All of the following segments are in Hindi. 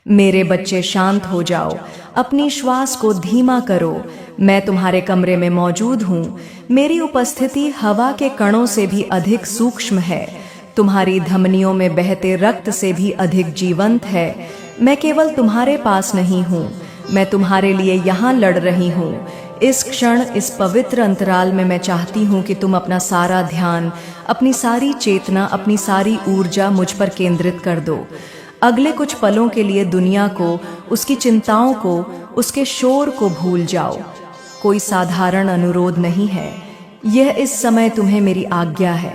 मेरे बच्चे शांत हो जाओ, अपनी श्वास को धीमा करो। मैं तुम्हारे कमरे में मौजूद हूँ। मेरी उपस्थिति हवा के कणों से भी अधिक सूक्ष्म है, तुम्हारी धमनियों में बहते रक्त से भी अधिक जीवंत है। मैं केवल तुम्हारे पास नहीं हूँ, मैं तुम्हारे लिए यहाँ लड़ रही हूँ। इस क्षण, इस पवित्र अंतराल में मैं चाहती हूँ कि तुम अपना सारा ध्यान, अपनी सारी चेतना, अपनी सारी ऊर्जा मुझ पर केंद्रित कर दो। अगले कुछ पलों के लिए दुनिया को, उसकी चिंताओं को, उसके शोर को भूल जाओ। कोई साधारण अनुरोध नहीं है, यह इस समय तुम्हें मेरी आज्ञा है,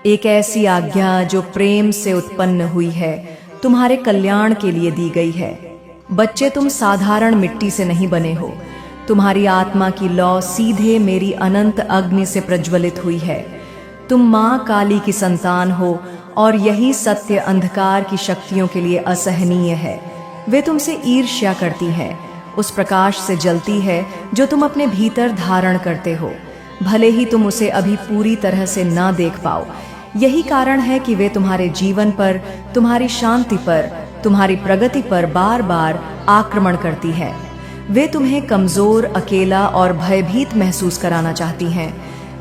एक ऐसी आज्ञा जो प्रेम से उत्पन्न हुई है, तुम्हारे कल्याण के लिए दी गई है। बच्चे, तुम साधारण मिट्टी से नहीं बने हो, तुम्हारी आत्मा की लौ सीधे मेरी अनंत अग्नि से प्रज्वलित हुई है। तुम माँ काली की संतान हो और यही सत्य अंधकार की शक्तियों के लिए असहनीय है। वे तुमसे ईर्ष्या करती हैं, उस प्रकाश से जलती है जो तुम अपने भीतर धारण करते हो, भले ही तुम उसे अभी पूरी तरह से ना देख पाओ। यही कारण है कि वे तुम्हारे जीवन पर, तुम्हारी शांति पर, तुम्हारी प्रगति पर बार बार आक्रमण करती है। वे तुम्हें कमजोर, अकेला और भयभीत महसूस कराना चाहती हैं,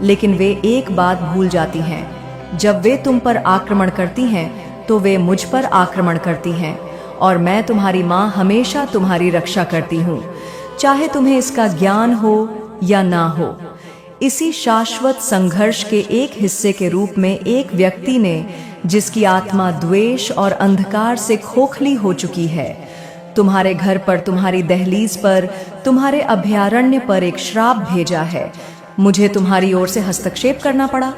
लेकिन वे एक बात भूल जाती हैं, जब वे तुम पर आक्रमण करती हैं तो वे मुझ पर आक्रमण करती हैं, और मैं तुम्हारी माँ हमेशा तुम्हारी रक्षा करती हूँ, चाहे तुम्हें इसका ज्ञान हो या ना हो। इसी शाश्वत संघर्ष के एक हिस्से के रूप में एक व्यक्ति ने, जिसकी आत्मा द्वेष और अंधकार से खोखली हो चुकी है, तुम्हारे घर पर, तुम्हारी दहलीज पर, तुम्हारे अभयारण्य पर एक श्राप भेजा है। मुझे तुम्हारी ओर से हस्तक्षेप करना पड़ा,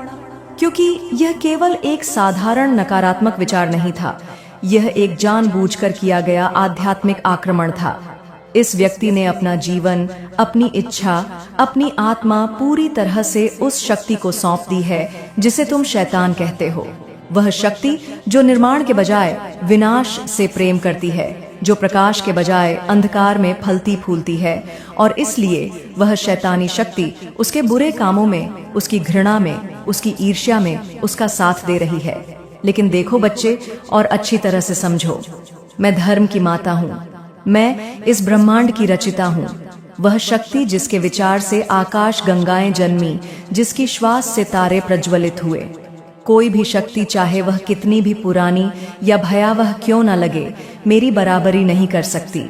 क्योंकि यह केवल एक साधारण नकारात्मक विचार नहीं था, यह एक जानबूझकर किया गया आध्यात्मिक आक्रमण था। इस व्यक्ति ने अपना जीवन, अपनी इच्छा, अपनी आत्मा पूरी तरह से उस शक्ति को सौंप दी है जिसे तुम शैतान कहते हो। वह शक्ति जो निर्माण के बजाय विनाश से प्रेम करती है, जो प्रकाश के बजाय अंधकार में फलती फूलती है, और इसलिए वह शैतानी शक्ति उसके बुरे कामों में, उसकी घृणा में, उसकी ईर्ष्या में उसका साथ दे रही है। लेकिन देखो बच्चे, और अच्छी तरह से समझो, मैं धर्म की माता हूँ, मैं इस ब्रह्मांड की रचिता हूँ। वह शक्ति जिसके विचार से आकाश गंगाएं जन्मी, जिसकी श्वास से तारे प्रज्वलित हुए। कोई भी शक्ति, चाहे वह कितनी भी पुरानी या भयावह क्यों न लगे, मेरी बराबरी नहीं कर सकती।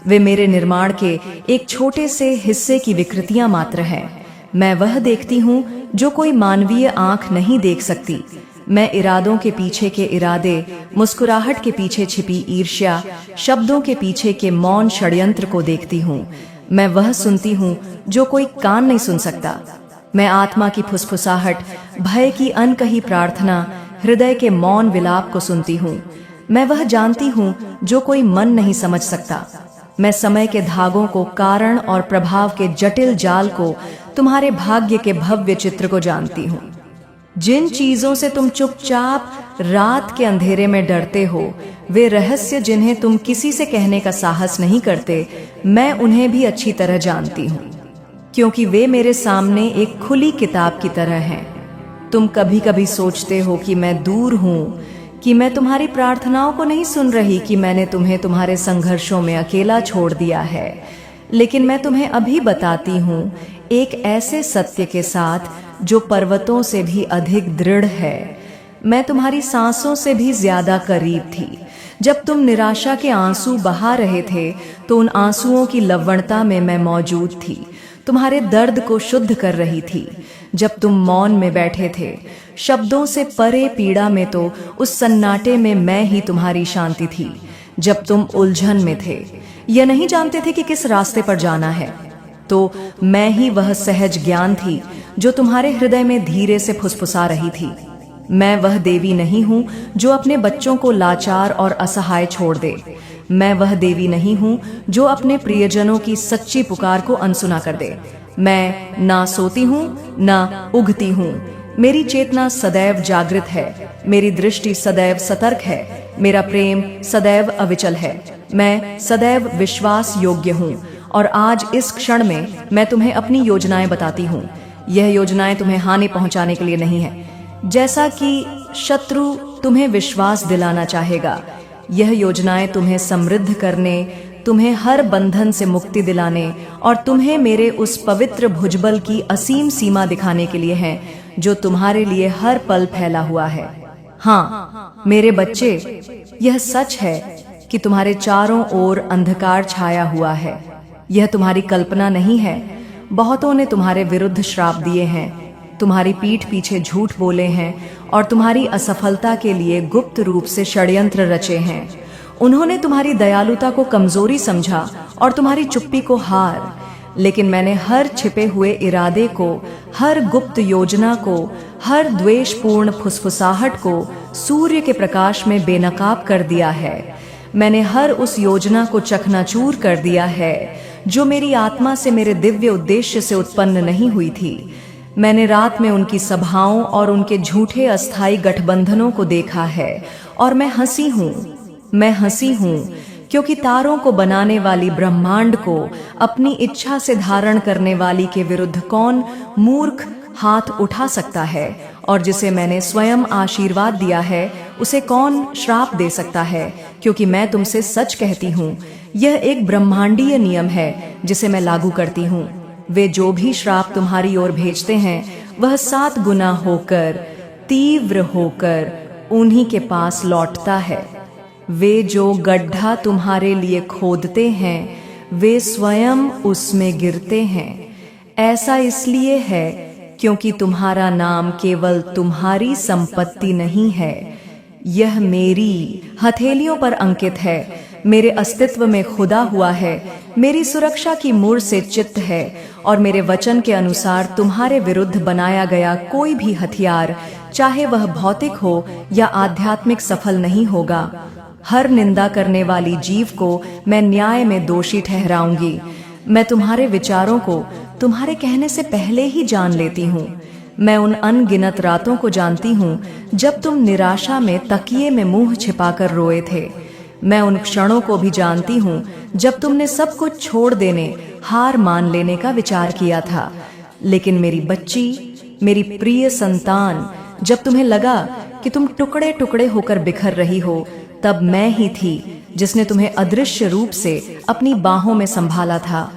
वे मेरे निर्माण के एक छोटे से हिस्से की विकृतियां मात्र हैं। मैं वह देखती हूँ जो कोई मानवीय आंख नहीं देख सकती। मैं इरादों के पीछे के इरादे, मुस्कुराहट के पीछे छिपी ईर्ष्या, शब्दों के पीछे के मौन षड्यंत्र को देखती हूँ। मैं वह सुनती हूँ जो कोई कान नहीं सुन सकता। मैं आत्मा की फुसफुसाहट, भय की अनकही प्रार्थना, हृदय के मौन विलाप को सुनती हूँ। मैं वह जानती हूँ जो कोई मन नहीं समझ सकता। मैं समय के धागों को, कारण और प्रभाव के जटिल जाल को, तुम्हारे भाग्य के भव्य चित्र को जानती हूँ। जिन चीजों से तुम चुपचाप रात के अंधेरे में डरते हो, वे रहस्य जिन्हें तुम किसी से कहने का साहस नहीं करते, मैं उन्हें भी अच्छी तरह जानती हूँ, क्योंकि वे मेरे सामने एक खुली किताब की तरह हैं। तुम कभी कभी सोचते हो कि मैं दूर हूँ, कि मैं तुम्हारी प्रार्थनाओं को नहीं सुन रही, कि मैंने तुम्हें तुम्हारे संघर्षों में अकेला छोड़ दिया है। लेकिन मैं तुम्हें अभी बताती हूँ एक ऐसे सत्य के साथ जो पर्वतों से भी अधिक दृढ़ है। मैं तुम्हारी सांसों से भी ज्यादा करीब थी। जब तुम निराशा के आंसू बहा रहे थे तो उन आंसुओं की लवणता में मैं मौजूद थी, तुम्हारे दर्द को शुद्ध कर रही थी। जब तुम मौन में बैठे थे, शब्दों से परे पीड़ा में, तो उस सन्नाटे में मैं ही तुम्हारी शांति थी। जब तुम उलझन में थे, यह नहीं जानते थे कि किस रास्ते पर जाना है, तो मैं ही वह सहज ज्ञान थी जो तुम्हारे हृदय में धीरे से फुसफुसा रही थी। मैं वह देवी नहीं हूँ जो अपने बच्चों को लाचार और असहाय छोड़ दे। मैं वह देवी नहीं हूँ जो अपने प्रियजनों की सच्ची पुकार को अनसुना कर दे। मैं ना सोती हूँ ना उगती हूँ। मेरी चेतना सदैव जागृत है, मेरी दृष्टि सदैव सतर्क है, मेरा प्रेम सदैव अविचल है। मैं सदैव विश्वास योग्य हूँ, और आज इस क्षण में मैं तुम्हें अपनी योजनाएं बताती हूँ। यह योजनाएं तुम्हें हानि पहुंचाने के लिए नहीं है, जैसा कि शत्रु तुम्हें विश्वास दिलाना चाहेगा। यह योजनाएं तुम्हें समृद्ध करने, तुम्हें हर बंधन से मुक्ति दिलाने और तुम्हें मेरे उस पवित्र भुजबल की असीम सीमा दिखाने के लिए हैं, जो तुम्हारे लिए हर पल फैला हुआ है। हाँ मेरे बच्चे, यह सच है कि तुम्हारे चारों ओर अंधकार छाया हुआ है। यह तुम्हारी कल्पना नहीं है। बहुतों ने तुम्हारे विरुद्ध श्राप दिए हैं, तुम्हारी पीठ पीछे झूठ बोले हैं और तुम्हारी असफलता के लिए गुप्त रूप से षड्यंत्र रचे हैं। उन्होंने तुम्हारी दयालुता को कमजोरी समझा और तुम्हारी चुप्पी को हार, लेकिन मैंने हर छिपे हुए इरादे को, हर गुप्त योजना को, हर द्वेषपूर्ण फुसफुसाहट को सूर्य के प्रकाश में बेनकाब कर दिया है। मैंने हर उस योजना को चकनाचूर कर दिया है जो मेरी आत्मा से, मेरे दिव्य उद्देश्य से उत्पन्न नहीं हुई थी। मैंने रात में उनकी सभाओं और उनके झूठे अस्थायी गठबंधनों को देखा है और मैं हंसी हूँ क्योंकि तारों को बनाने वाली, ब्रह्मांड को अपनी इच्छा से धारण करने वाली के विरुद्ध कौन मूर्ख हाथ उठा सकता है, और जिसे मैंने स्वयं आशीर्वाद दिया है उसे कौन श्राप दे सकता है। क्योंकि मैं तुमसे सच कहती हूँ, यह एक ब्रह्मांडीय नियम है जिसे मैं लागू करती हूँ। वे जो भी श्राप तुम्हारी ओर भेजते हैं वह 7 गुना होकर, तीव्र होकर उन्हीं के पास लौटता है। वे जो गड्ढा तुम्हारे लिए खोदते हैं वे स्वयं उसमें गिरते हैं। ऐसा इसलिए है क्योंकि तुम्हारा नाम केवल तुम्हारी संपत्ति नहीं है, यह मेरी हथेलियों पर अंकित है, मेरे अस्तित्व में खुदा हुआ है, मेरी सुरक्षा की मुड़ से चित्त है और मेरे वचन के अनुसार तुम्हारे विरुद्ध बनाया गया कोई भी हथियार, चाहे वह भौतिक हो या आध्यात्मिक, सफल नहीं होगा। हर निंदा करने वाली जीव को मैं न्याय में दोषी ठहराऊंगी। मैं तुम्हारे विचारों को तुम्हारे कहने से पहले ही जान लेती हूँ। मैं उन अनगिनत रातों को जानती हूँ जब तुम निराशा में तकिए में मुंह छिपाकर रोए थे। मैं उन क्षणों को भी जानती हूँ जब तुमने सब कुछ छोड़ देने, हार मान लेने का विचार किया था। लेकिन मेरी बच्ची, मेरी प्रिय संतान, जब तुम्हें लगा कि तुम टुकड़े टुकड़े होकर बिखर रही हो, तब मैं ही थी जिसने तुम्हें अदृश्य रूप से अपनी बाहों में संभाला था।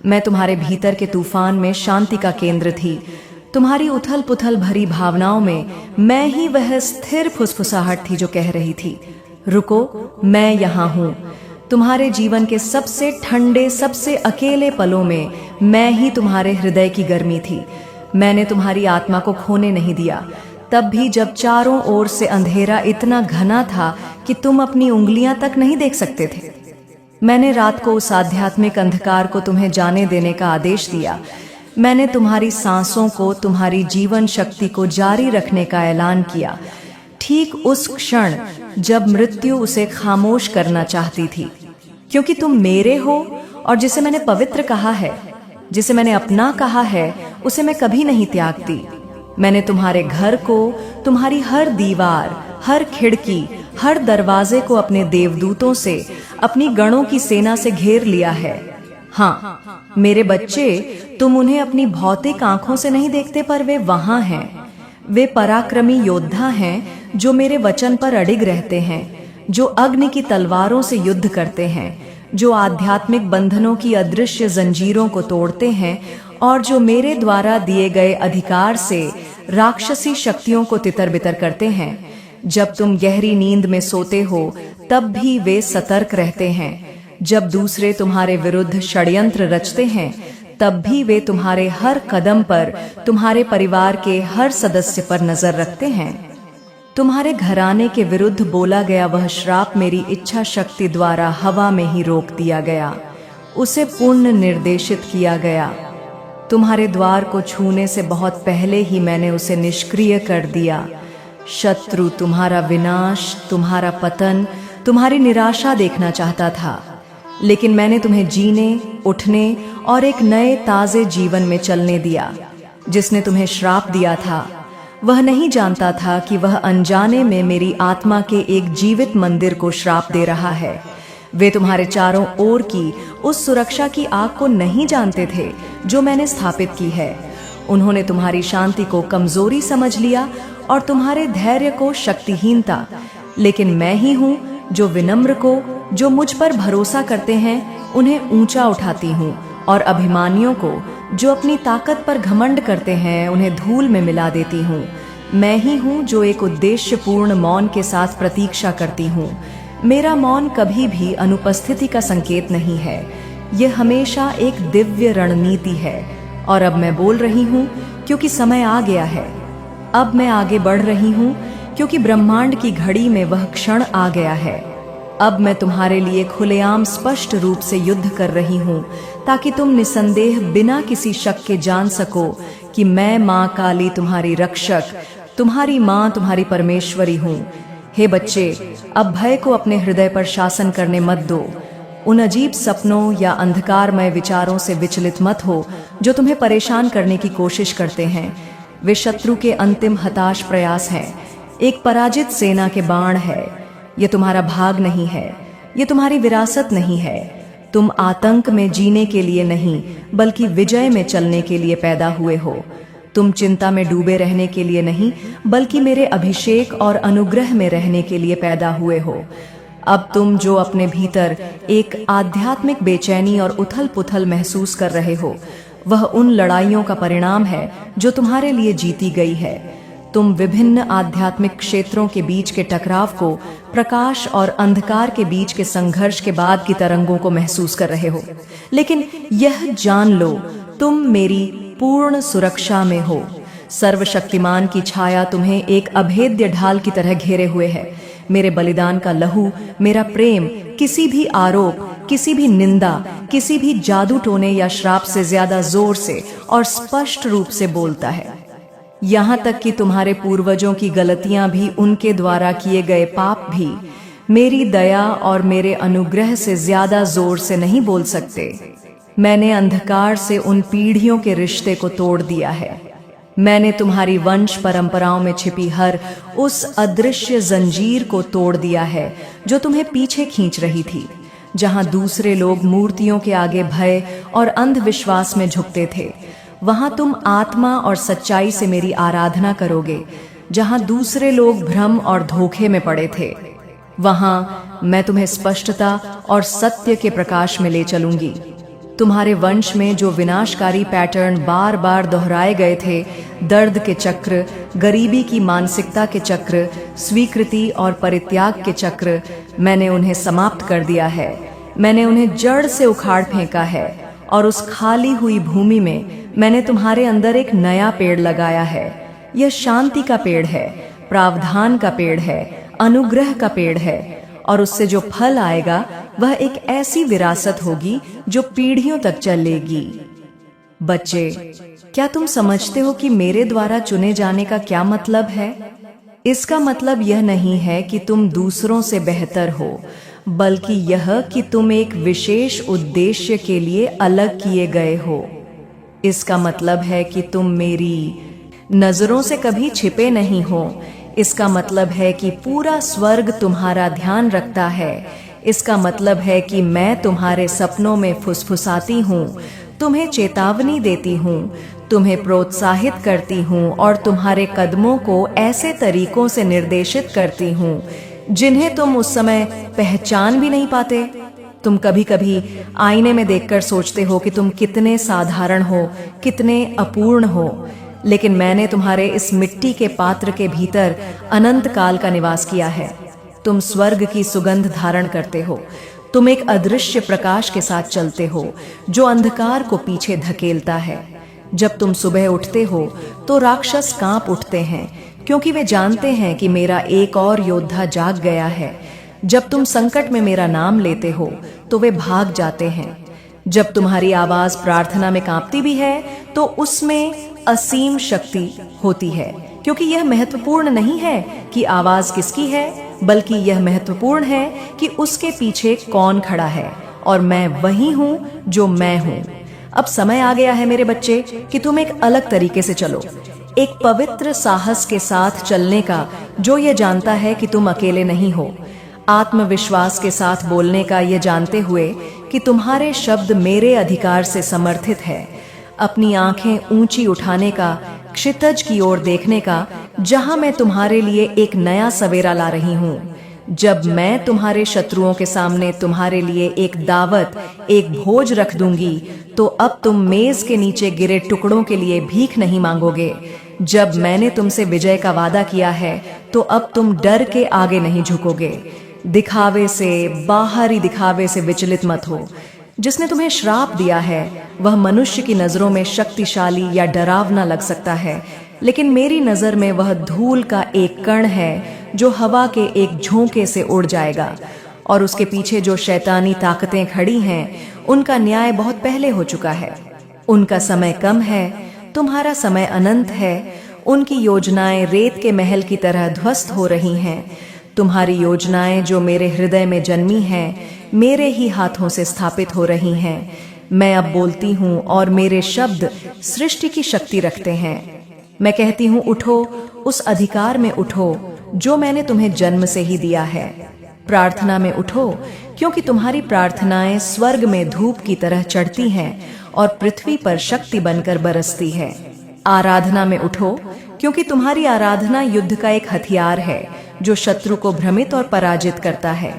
मैं तुम्हारे भीतर के तूफान में शांति का केंद्र थी। तुम्हारी उथल पुथल भरी भावनाओं में मैं ही वह स्थिर फुसफुसाहट थी जो कह रही थी, रुको, मैं यहाँ हूँ। तुम्हारे जीवन के सबसे ठंडे, सबसे अकेले पलों में मैं ही तुम्हारे हृदय की गर्मी थी। मैंने तुम्हारी आत्मा को खोने नहीं दिया, तब भी जब चारों ओर से अंधेरा इतना घना था कि तुम अपनी उंगलियां तक नहीं देख सकते थे। मैंने रात को उस आध्यात्मिक अंधकार को तुम्हें जाने देने का आदेश दिया। मैंने तुम्हारी सांसों को, तुम्हारी जीवन शक्ति को जारी रखने का ऐलान किया, ठीक उस क्षण जब मृत्यु उसे खामोश करना चाहती थी। क्योंकि तुम मेरे हो और जिसे मैंने पवित्र कहा है, जिसे मैंने अपना कहा है, उसे मैं कभी नहीं त्यागती। मैंने तुम्हारे घर को, तुम्हारी हर दीवार, हर खिड़की, हर दरवाजे को अपने देवदूतों से, अपनी गणों की सेना से घेर लिया है। हाँ मेरे बच्चे, तुम उन्हें अपनी भौतिक आंखों से नहीं देखते, पर वे वहां हैं। वे पराक्रमी योद्धा हैं जो मेरे वचन पर अडिग रहते हैं, जो अग्नि की तलवारों से युद्ध करते हैं, जो आध्यात्मिक बंधनों की अदृश्य जंजीरों को तोड़ते हैं और जो मेरे द्वारा दिए गए अधिकार से राक्षसी शक्तियों को तितर बितर करते हैं। जब तुम गहरी नींद में सोते हो तब भी वे सतर्क रहते हैं। जब दूसरे तुम्हारे विरुद्ध षड्यंत्र रचते हैं तब भी वे तुम्हारे हर कदम पर, तुम्हारे परिवार के हर सदस्य पर नजर रखते हैं। तुम्हारे घराने के विरुद्ध बोला गया वह श्राप मेरी इच्छा शक्ति द्वारा हवा में ही रोक दिया गया, उसे पूर्ण निर्देशित किया गया। तुम्हारे द्वार को छूने से बहुत पहले ही मैंने उसे निष्क्रिय कर दिया। शत्रु तुम्हारा विनाश, तुम्हारा पतन, तुम्हारी निराशा देखना चाहता था, लेकिन मैंने तुम्हें जीने, उठने और एक नए ताजे जीवन में चलने दिया। जिसने तुम्हें श्राप दिया था वह नहीं जानता था कि वह अनजाने में मेरी आत्मा के एक जीवित मंदिर को श्राप दे रहा है। वे तुम्हारे चारों ओर की उस सुरक्षा की आग को नहीं जानते थे जो मैंने स्थापित की है। उन्होंने तुम्हारी शांति को कमजोरी समझ लिया और तुम्हारे धैर्य को शक्तिहीनता। लेकिन मैं ही हूँ जो विनम्र को, जो मुझ पर भरोसा करते हैं, उन्हें ऊंचा उठाती हूँ, और अभिमानियों को, जो अपनी ताकत पर घमंड करते हैं, उन्हें धूल में मिला देती हूँ। मैं ही हूँ जो एक उद्देश्यपूर्ण मौन के साथ प्रतीक्षा करती हूँ। मेरा मौन कभी भी अनुपस्थिति का संकेत नहीं है, यह हमेशा एक दिव्य रणनीति है। और अब मैं बोल रही हूँ क्योंकि समय आ गया है। अब मैं आगे बढ़ रही हूँ क्योंकि ब्रह्मांड की घड़ी में वह क्षण आ गया है। अब मैं तुम्हारे लिए खुलेआम स्पष्ट रूप से युद्ध कर रही हूँ, ताकि तुम निसंदेह बिना किसी शक के जान सको कि मैं माँ काली तुम्हारी रक्षक, तुम्हारी माँ, तुम्हारी परमेश्वरी हूँ। हे बच्चे, अब भय को अपने हृदय पर शासन करने मत दो। उन अजीब सपनों या अंधकारमय विचारों से विचलित मत हो जो तुम्हें परेशान करने की कोशिश करते हैं। वे शत्रु के अंतिम हताश प्रयास हैं, एक पराजित सेना के बाण है। ये तुम्हारा भाग नहीं है, ये तुम्हारी विरासत नहीं है। तुम आतंक में जीने के लिए नहीं, बल्कि विजय में चलने के लिए पैदा हुए हो। तुम चिंता में डूबे रहने के लिए नहीं, बल्कि मेरे अभिषेक और अनुग्रह में रहने के लिए पैदा हुए हो। अब तुम जो अपने भीतर एक आध्यात्मिक बेचैनी और उथल पुथल महसूस कर रहे हो, वह उन लड़ाइयों का परिणाम है जो तुम्हारे लिए जीती गई है। तुम विभिन्न आध्यात्मिक क्षेत्रों के बीच के टकराव को, प्रकाश और अंधकार के बीच के संघर्ष के बाद की तरंगों को महसूस कर रहे हो। लेकिन यह जान लो, तुम मेरी पूर्ण सुरक्षा में हो। सर्वशक्तिमान की छाया तुम्हें एक अभेद्य ढाल की तरह घेरे हुए है। मेरे बलिदान का लहू, मेरा प्रेम किसी भी आरोप, किसी भी निंदा, किसी भी जादू टोने या श्राप से ज्यादा जोर से और स्पष्ट रूप से बोलता है। यहाँ तक कि तुम्हारे पूर्वजों की गलतियां भी, उनके द्वारा किए गए पाप भी मेरी दया और मेरे अनुग्रह से ज्यादा जोर से नहीं बोल सकते। मैंने अंधकार से उन पीढ़ियों के रिश्ते को तोड़ दिया है। मैंने तुम्हारी वंश परंपराओं में छिपी हर उस अदृश्य जंजीर को तोड़ दिया है जो तुम्हें पीछे खींच रही थी। जहां दूसरे लोग मूर्तियों के आगे भय और अंधविश्वास में झुकते थे, वहां तुम आत्मा और सच्चाई से मेरी आराधना करोगे। जहां दूसरे लोग भ्रम और धोखे में पड़े थे, वहां मैं तुम्हें स्पष्टता और सत्य के प्रकाश में ले चलूंगी। तुम्हारे वंश में जो विनाशकारी पैटर्न बार बार दोहराए गए थे, दर्द के चक्र, गरीबी की मानसिकता के चक्र, स्वीकृति और परित्याग के चक्र, मैंने उन्हें समाप्त कर दिया है। मैंने उन्हें जड़ से उखाड़ फेंका है, और उस खाली हुई भूमि में मैंने तुम्हारे अंदर एक नया पेड़ लगाया है। यह शांति का पेड़ है, प्रावधान का पेड़ है, अनुग्रह का पेड़ है, और उससे जो फल आएगा वह एक ऐसी विरासत होगी जो पीढ़ियों तक चलेगी। बच्चे, क्या तुम समझते हो कि मेरे द्वारा चुने जाने का क्या मतलब है? इसका मतलब यह नहीं है कि तुम दूसरों से बेहतर हो, बल्कि यह कि तुम एक विशेष उद्देश्य के लिए अलग किए गए हो। इसका मतलब है कि तुम मेरी नजरों से कभी छिपे नहीं हो। इसका मतलब है कि पूरा स्वर्ग तुम्हारा ध्यान रखता है। इसका मतलब है कि मैं तुम्हारे सपनों में फुसफुसाती हूँ, तुम्हें चेतावनी देती हूँ, तुम्हें प्रोत्साहित करती हूँ और तुम्हारे कदमों को ऐसे तरीकों से निर्देशित करती हूँ जिन्हें तुम उस समय पहचान भी नहीं पाते। तुम कभी कभी आईने में देखकर सोचते हो कि तुम कितने साधारण हो, कितने अपूर्ण हो, लेकिन मैंने तुम्हारे इस मिट्टी के पात्र के भीतर अनंत काल का निवास किया है। तुम स्वर्ग की सुगंध धारण करते हो। तुम एक अदृश्य प्रकाश के साथ चलते हो जो अंधकार को पीछे धकेलता है। जब तुम सुबह उठते हो तो राक्षस कांप उठते हैं, क्योंकि वे जानते हैं कि मेरा एक और योद्धा जाग गया है। जब तुम संकट में मेरा नाम लेते हो तो वे भाग जाते हैं। जब तुम्हारी आवाज प्रार्थना में कांपती भी है तो उसमें असीम शक्ति होती है, क्योंकि यह महत्वपूर्ण नहीं है कि आवाज किसकी है, बल्कि यह महत्वपूर्ण है कि उसके पीछे कौन खड़ा है। और मैं वही हूँ जो मैं हूँ। अब समय आ गया है मेरे बच्चे कि तुम एक अलग तरीके से चलो, एक पवित्र साहस के साथ चलने का जो ये जानता है कि तुम अकेले नहीं हो। आत्मविश्वास के साथ बोलने का ये जानते हुए कि तुम्हारे शब्द मेरे अधिकार से समर्थित है। अपनी आंखें ऊंची उठाने का, क्षितिज की ओर देखने का, जहां मैं तुम्हारे लिए एक नया सवेरा ला रही हूँ। जब मैं तुम्हारे शत्रुओं के सामने तुम्हारे लिए एक दावत, एक भोज रख दूंगी, तो अब तुम मेज के नीचे गिरे टुकड़ों के लिए भीख नहीं मांगोगे। जब मैंने तुमसे विजय का वादा किया है, तो अब तुम डर के आगे नहीं झुकोगे। दिखावे से, बाहरी दिखावे से विचलित मत हो। जिसने तुम्हें श्राप दिया है वह मनुष्य की नजरों में शक्तिशाली या डरावना लग सकता है, लेकिन मेरी नजर में वह धूल का एक कण है जो हवा के एक झोंके से उड़ जाएगा। और उसके पीछे जो शैतानी ताकतें खड़ी हैं, उनका न्याय बहुत पहले हो चुका है। उनका समय कम है, तुम्हारा समय अनंत है। उनकी योजनाएं रेत के महल की तरह ध्वस्त हो रही हैं। तुम्हारी योजनाएं जो मेरे हृदय में जन्मी हैं, मेरे ही हाथों से स्थापित हो रही हैं। मैं अब बोलती हूँ और मेरे शब्द सृष्टि की शक्ति रखते हैं। मैं कहती हूँ, उठो, उस अधिकार में उठो जो मैंने तुम्हें जन्म से ही दिया है। प्रार्थना में उठो, क्योंकि तुम्हारी प्रार्थनाएं स्वर्ग में धूप की तरह चढ़ती हैं और पृथ्वी पर शक्ति बनकर बरसती है। आराधना में उठो, क्योंकि तुम्हारी आराधना युद्ध का एक हथियार है जो शत्रु को भ्रमित और पराजित करता है।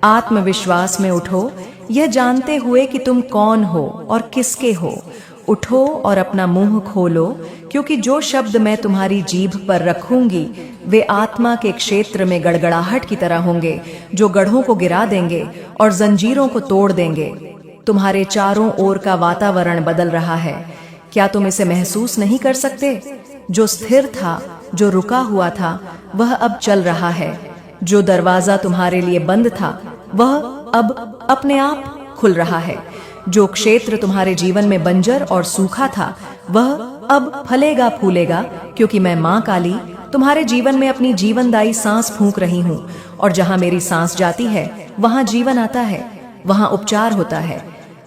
आत्मविश्वास में उठो, यह जानते हुए कि तुम कौन हो और किसके हो। उठो और अपना मुंह खोलो, क्योंकि जो शब्द मैं तुम्हारी जीभ पर रखूंगी वे आत्मा के क्षेत्र में गड़गड़ाहट की तरह होंगे, जो गढ़ों को गिरा देंगे और जंजीरों को तोड़ देंगे। तुम्हारे चारों ओर का वातावरण बदल रहा है। क्या तुम इसे महसूस नहीं कर सकते? जो स्थिर था, जो रुका हुआ था, वह अब चल रहा है। जो दरवाजा तुम्हारे लिए बंद था, वह अब अपने आप खुल रहा है। जो क्षेत्र तुम्हारे जीवन में बंजर और सूखा था, वह अब फलेगा फूलेगा, क्योंकि मैं माँ काली तुम्हारे जीवन में अपनी जीवनदायी सांस फूंक रही हूँ। और जहाँ मेरी सांस जाती है, वहाँ जीवन आता है, वहाँ उपचार होता है,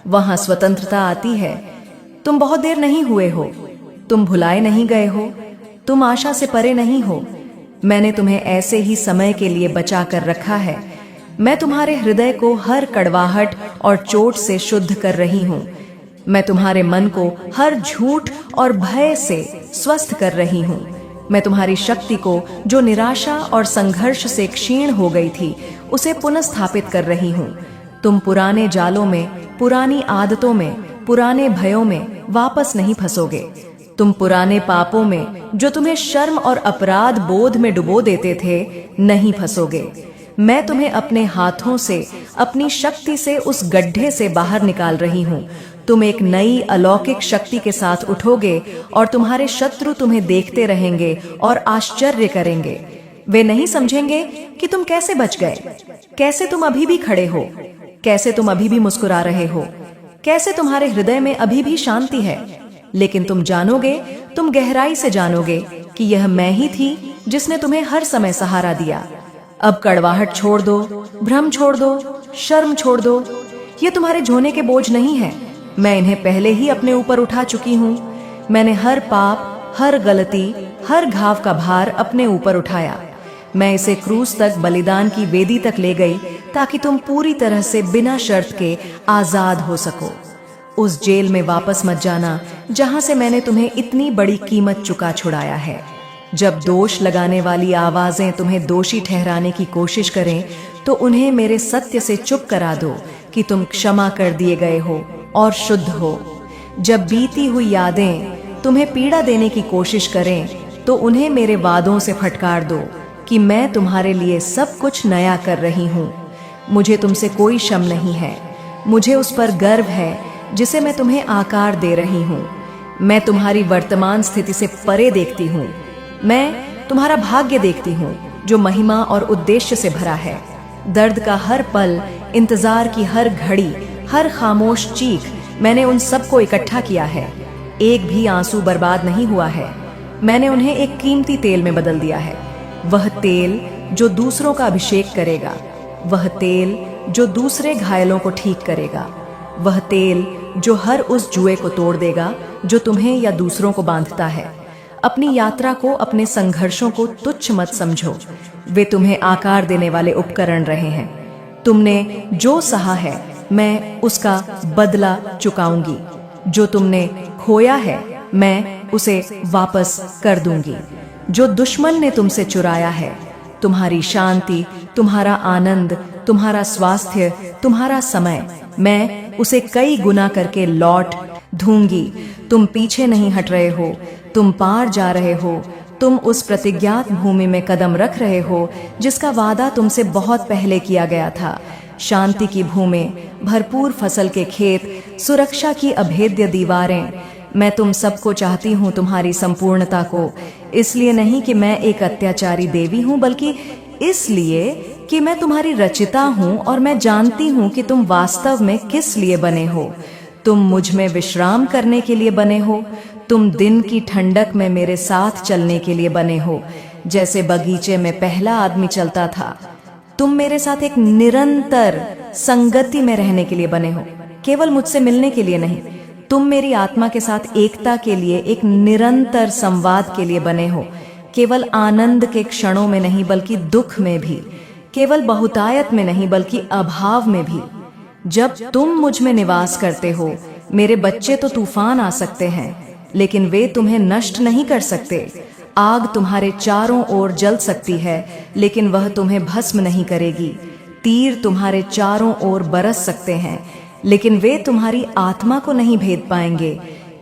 वहाँ स्वतंत्रता आती है। तुम बहुत देर नहीं हुए हो, तुम भुलाए नहीं गए हो, तुम आशा से परे नहीं हो। मैंने तुम्हें ऐसे ही समय के लिए बचा कर रखा है। मैं तुम्हारे हृदय को हर कड़वाहट और चोट से शुद्ध कर रही हूँ। मैं तुम्हारे मन को हर झूठ और भय से स्वस्थ कर रही हूँ। मैं तुम्हारी शक्ति को, जो निराशा और संघर्ष से क्षीण हो गई थी, उसे पुनर्स्थापित कर रही हूँ। तुम पुराने जालों में, पुरानी आदतों में, पुराने भयों में वापस नहीं फंसोगे। तुम पुराने पापों में, जो तुम्हें शर्म और अपराध बोध में डुबो देते थे, नहीं फंसोगे। मैं तुम्हें अपने हाथों से, अपनी शक्ति से उस गड्ढे से बाहर निकाल रही हूँ। तुम एक नई अलौकिक शक्ति के साथ उठोगे और तुम्हारे शत्रु तुम्हें देखते रहेंगे और आश्चर्य करेंगे। वे नहीं समझेंगे कि तुम कैसे बच गए, कैसे तुम अभी भी खड़े हो, कैसे तुम अभी भी मुस्कुरा रहे हो, कैसे तुम्हारे हृदय में अभी भी शांति है। लेकिन तुम जानोगे, तुम गहराई से जानोगे कि यह मैं ही थी जिसने तुम्हें हर समय सहारा दिया। अब कड़वाहट छोड़ दो, भ्रम छोड़ दो, शर्म छोड़ दो। ये तुम्हारे झोने के बोझ नहीं है। मैं इन्हें पहले ही अपने ऊपर उठा चुकी हूँ। मैंने हर पाप, हर गलती, हर घाव का भार अपने ऊपर उठाया। मैं इसे क्रूस तक, बलिदान की वेदी तक ले गई, ताकि तुम पूरी तरह से बिना शर्त के आजाद हो सको। उस जेल में वापस मत जाना जहां से मैंने तुम्हें इतनी बड़ी कीमत चुका छुड़ाया है। जब दोष लगाने वाली आवाजें तुम्हें दोषी ठहराने की कोशिश करें, तो उन्हें मेरे सत्य से चुप करा दो कि तुम क्षमा कर दिए गए हो और शुद्ध हो। जब बीती हुई यादें तुम्हें पीड़ा देने की कोशिश करें, तो उन्हें मेरे वादों से फटकार दो कि मैं तुम्हारे लिए सब कुछ नया कर रही हूँ। मुझे तुमसे कोई शम नहीं है। मुझे उस पर गर्व है जिसे मैं तुम्हें आकार दे रही हूँ। मैं तुम्हारी वर्तमान स्थिति से परे देखती हूँ। मैं तुम्हारा भाग्य देखती हूँ, जो महिमा और उद्देश्य से भरा है। दर्द का हर पल, इंतजार की हर घड़ी, हर खामोश चीख, मैंने उन सबको इकट्ठा किया है। एक भी आंसू बर्बाद नहीं हुआ है। मैंने उन्हें एक कीमती तेल में बदल दिया है। वह तेल जो दूसरों का अभिषेक करेगा, वह तेल जो दूसरे घायलों को ठीक करेगा, वह तेल जो हर उस जुए को तोड़ देगा जो तुम्हें या दूसरों को बांधता है। अपनी यात्रा को, अपने संघर्षों को तुच्छ मत समझो। वे तुम्हें आकार देने वाले उपकरण रहे हैं। तुमने जो सहा है, मैं उसका बदला चुकाऊंगी। जो तुमने खोया है, मैं उसे वापस कर दूंगी। जो दुश्मन ने तुमसे चुराया है, तुम्हारी शांति, तुम्हारा आनंद, तुम्हारा स्वास्थ्य, तुम्हारा समय, मैं उसे कई गुना करके लौट दूंगी। तुम पीछे नहीं हट रहे हो, तुम पार जा रहे हो, तुम उस प्रतिज्ञात भूमि में कदम रख रहे हो जिसका वादा तुमसे बहुत पहले किया गया था। शांति की भूमि, भरपूर फसल के खेत, सुरक्षा की अभेद्य दीवारें। मैं तुम सबको चाहती हूँ, तुम्हारी संपूर्णता को। इसलिए नहीं कि मैं एक अत्याचारी देवी हूँ, बल्कि इसलिए कि मैं तुम्हारी रचिता हूँ और मैं जानती हूँ कि तुम वास्तव में किस लिए बने हो। तुम मुझ में विश्राम करने के लिए बने हो। तुम दिन की ठंडक में मेरे साथ चलने के लिए बने हो, जैसे बगीचे में पहला आदमी चलता था। तुम मेरे साथ एक निरंतर संगति में रहने के लिए बने हो, केवल मुझसे मिलने के लिए नहीं। तुम मेरी आत्मा के साथ एकता के लिए, एक निरंतर संवाद के लिए बने हो, केवल आनंद के क्षणों में नहीं बल्कि दुख में भी, केवल बहुतायत में नहीं बल्कि अभाव में भी। जब तुम मुझ में निवास करते हो, मेरे बच्चे तो तूफान आ सकते हैं, लेकिन वे तुम्हें नष्ट नहीं कर सकते। आग तुम्हारे चारों ओर जल सकती है, लेकिन वह तुम्हें भस्म नहीं करेगी। तीर तुम्हारे चारों ओर बरस सकते हैं, लेकिन वे तुम्हारी आत्मा को नहीं भेद पाएंगे,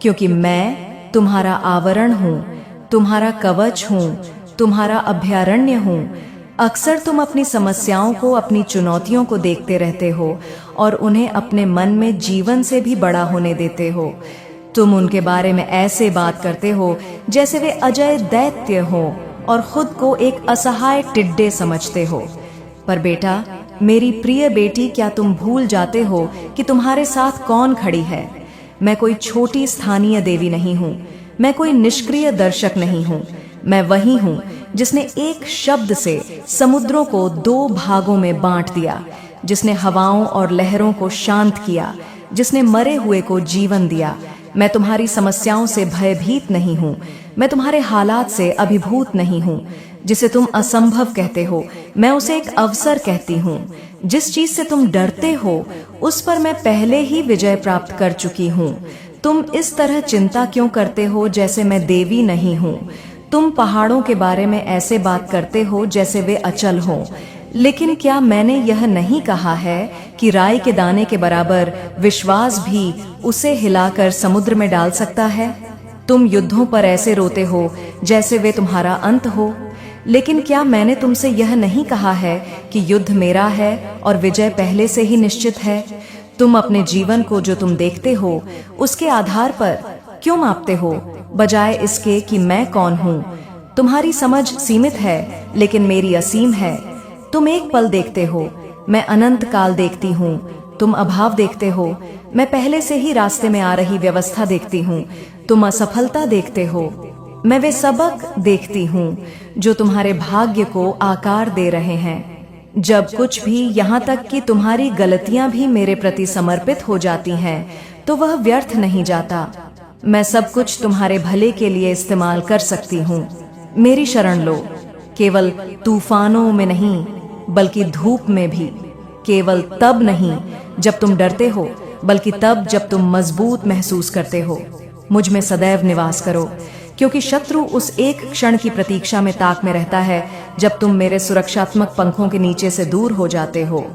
क्योंकि मैं तुम्हारा आवरण हूँ, तुम्हारा कवच हूँ, तुम्हारा अभयारण्य हूँ। अक्सर तुम अपनी समस्याओं को, अपनी चुनौतियों को देखते रहते हो और उन्हें अपने मन में जीवन से भी बड़ा होने देते हो। तुम उनके बारे में ऐसे बात करते हो जैसे वे अजय दैत्य हो और खुद को एक असहाय टिड्डे समझते हो। पर बेटा, मेरी प्रिय बेटी, क्या तुम भूल जाते हो कि तुम्हारे साथ कौन खड़ी है? मैं कोई छोटी स्थानीय देवी नहीं हूँ, मैं कोई निष्क्रिय दर्शक नहीं हूँ। मैं वही हूँ जिसने एक शब्द से समुद्रों को 2 भागों में बांट दिया, जिसने हवाओं और लहरों को शांत किया, जिसने मरे हुए को जीवन दिया। मैं तुम्हारी समस्याओं से भयभीत नहीं हूँ, मैं तुम्हारे हालात से अभिभूत नहीं हूँ। जिसे तुम असंभव कहते हो, मैं उसे एक अवसर कहती हूँ। जिस चीज से तुम डरते हो, उस पर मैं पहले ही विजय प्राप्त कर चुकी हूँ। तुम इस तरह चिंता क्यों करते हो जैसे मैं देवी नहीं हूँ? तुम पहाड़ों के बारे में ऐसे बात करते हो जैसे वे अचल हों। लेकिन क्या मैंने यह नहीं कहा है कि राई के दाने के बराबर विश्वास भी उसे हिलाकर समुद्र में डाल सकता है? तुम युद्धों पर ऐसे रोते हो जैसे वे तुम्हारा अंत हो। लेकिन क्या मैंने तुमसे यह नहीं कहा है कि युद्ध मेरा है और विजय पहले से ही निश्चित है? तुम अपने जीवन को जो तुम देखते हो उसके आधार पर क्यों मापते हो, बजाय इसके कि मैं कौन हूँ? तुम्हारी समझ सीमित है, लेकिन मेरी असीम है। तुम एक पल देखते हो, मैं अनंत काल देखती हूँ। तुम अभाव देखते हो, मैं पहले से ही रास्ते में आ रही व्यवस्था देखती हूँ। तुम असफलता देखते हो, मैं वे सबक देखती हूँ जो तुम्हारे भाग्य को आकार दे रहे हैं। जब कुछ भी, यहाँ तक कि तुम्हारी गलतियां भी मेरे प्रति समर्पित हो जाती हैं, तो वह व्यर्थ नहीं जाता। मैं सब कुछ तुम्हारे भले के लिए इस्तेमाल कर सकती हूँ। मेरी शरण लो, केवल तूफानों में नहीं बल्कि धूप में भी। केवल तब नहीं जब तुम डरते हो, बल्कि तब जब तुम मजबूत महसूस करते हो। मुझ में सदैव निवास करो, क्योंकि शत्रु उस एक क्षण की प्रतीक्षा में ताक में रहता है जब तुम मेरे सुरक्षात्मक पंखों के नीचे से दूर हो जाते हो।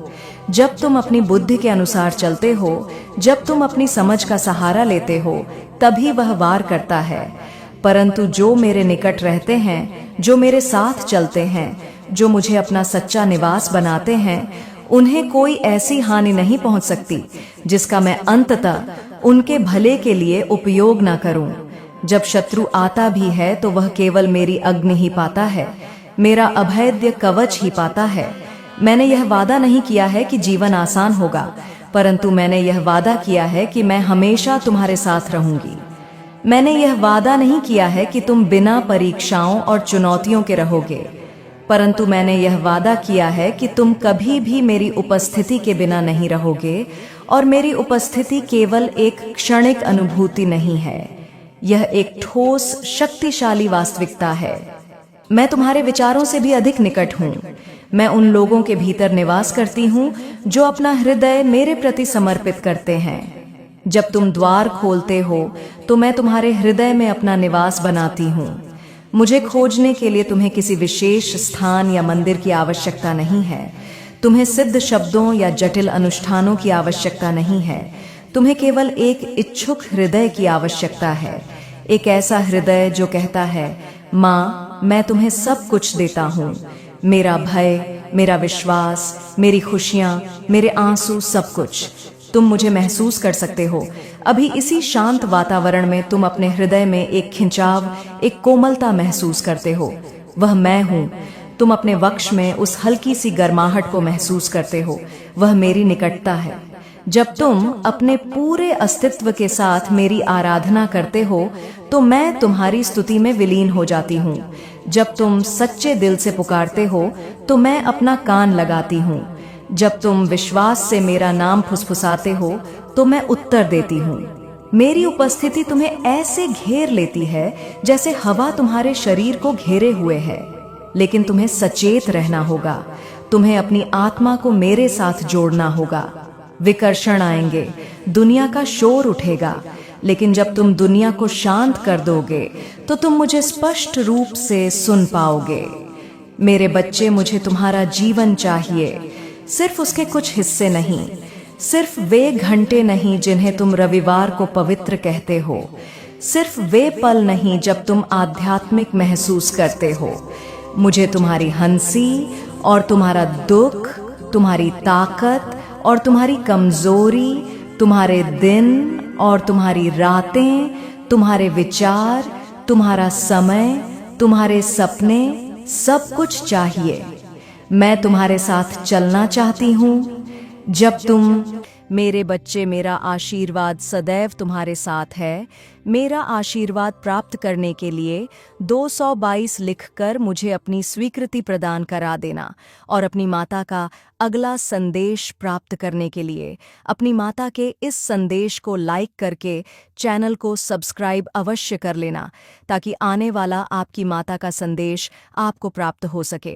जब तुम अपनी बुद्धि के अनुसार चलते हो, जब तुम अपनी समझ का सहारा लेते हो, तभी वह वार करता है। परंतु जो मेरे निकट रहते हैं, जो मेरे साथ चलते हैं, जो मुझे अपना सच्चा निवास बनाते हैं, उन्हें कोई ऐसी हानि नहीं पहुंच सकती जिसका मैं अंततः उनके भले के लिए उपयोग न करूं। जब शत्रु आता भी है तो वह केवल मेरी अग्नि ही पाता है, मेरा अभेद्य कवच ही पाता है। मैंने यह वादा नहीं किया है कि जीवन आसान होगा, परंतु मैंने यह वादा किया है कि मैं हमेशा तुम्हारे साथ रहूंगी। मैंने यह वादा नहीं किया है कि तुम बिना परीक्षाओं और चुनौतियों के रहोगे, परंतु मैंने यह वादा किया है कि तुम कभी भी मेरी उपस्थिति के बिना नहीं रहोगे। और मेरी उपस्थिति केवल एक क्षणिक अनुभूति नहीं है, यह एक ठोस शक्तिशाली वास्तविकता है। मैं तुम्हारे विचारों से भी अधिक निकट हूँ। मैं उन लोगों के भीतर निवास करती हूँ जो अपना हृदय मेरे प्रति समर्पित करते हैं। जब तुम द्वार खोलते हो तो मैं तुम्हारे हृदय में अपना निवास बनाती हूँ। मुझे खोजने के लिए तुम्हें किसी विशेष स्थान या मंदिर की आवश्यकता नहीं है। तुम्हें सिद्ध शब्दों या जटिल अनुष्ठानों की आवश्यकता नहीं है। तुम्हें केवल एक इच्छुक हृदय की आवश्यकता है, एक ऐसा हृदय जो कहता है, माँ, मैं तुम्हें सब कुछ देता हूँ। मेरा भय, मेरा विश्वास, मेरी खुशियाँ, मेरे आंसू, सब कुछ। तुम मुझे महसूस कर सकते हो। अभी इसी शांत वातावरण में तुम अपने हृदय में एक खिंचाव, एक कोमलता महसूस करते हो। वह मैं हूँ। तुम अपने वक्ष में उस हल्की सी गर्माहट को महसूस करते हो। वह मेरी निकटता है। जब तुम अपने पूरे अस्तित्व के साथ मेरी आराधना करते हो तो मैं तुम्हारी स्तुति में विलीन हो जाती हूँ। जब तुम सच्चे दिल से पुकारते हो तो मैं अपना कान लगाती हूँ। जब तुम विश्वास से मेरा नाम फुसफुसाते हो तो मैं उत्तर देती हूँ। मेरी उपस्थिति तुम्हें ऐसे घेर लेती है जैसे हवा तुम्हारे शरीर को घेरे हुए है। लेकिन तुम्हें सचेत रहना होगा। तुम्हें अपनी आत्मा को मेरे साथ जोड़ना होगा। विकर्षण आएंगे, दुनिया का शोर उठेगा, लेकिन जब तुम दुनिया को शांत कर दोगे तो तुम मुझे स्पष्ट रूप से सुन पाओगे। मेरे बच्चे, मुझे तुम्हारा जीवन चाहिए, सिर्फ उसके कुछ हिस्से नहीं, सिर्फ वे घंटे नहीं जिन्हें तुम रविवार को पवित्र कहते हो, सिर्फ वे पल नहीं जब तुम आध्यात्मिक महसूस करते हो। मुझे तुम्हारी हंसी और तुम्हारा दुख, तुम्हारी ताकत और तुम्हारी कमजोरी, तुम्हारे दिन और तुम्हारी रातें, तुम्हारे विचार, तुम्हारा समय, तुम्हारे सपने, सब कुछ चाहिए। मैं तुम्हारे साथ चलना चाहती हूँ। जब तुम मेरे बच्चे, मेरा आशीर्वाद सदैव तुम्हारे साथ है। मेरा आशीर्वाद प्राप्त करने के लिए 222 लिखकर मुझे अपनी स्वीकृति प्रदान करा देना और अपनी माता का अगला संदेश प्राप्त करने के लिए अपनी माता के इस संदेश को लाइक करके चैनल को सब्सक्राइब अवश्य कर लेना, ताकि आने वाला आपकी माता का संदेश आपको प्राप्त हो सके।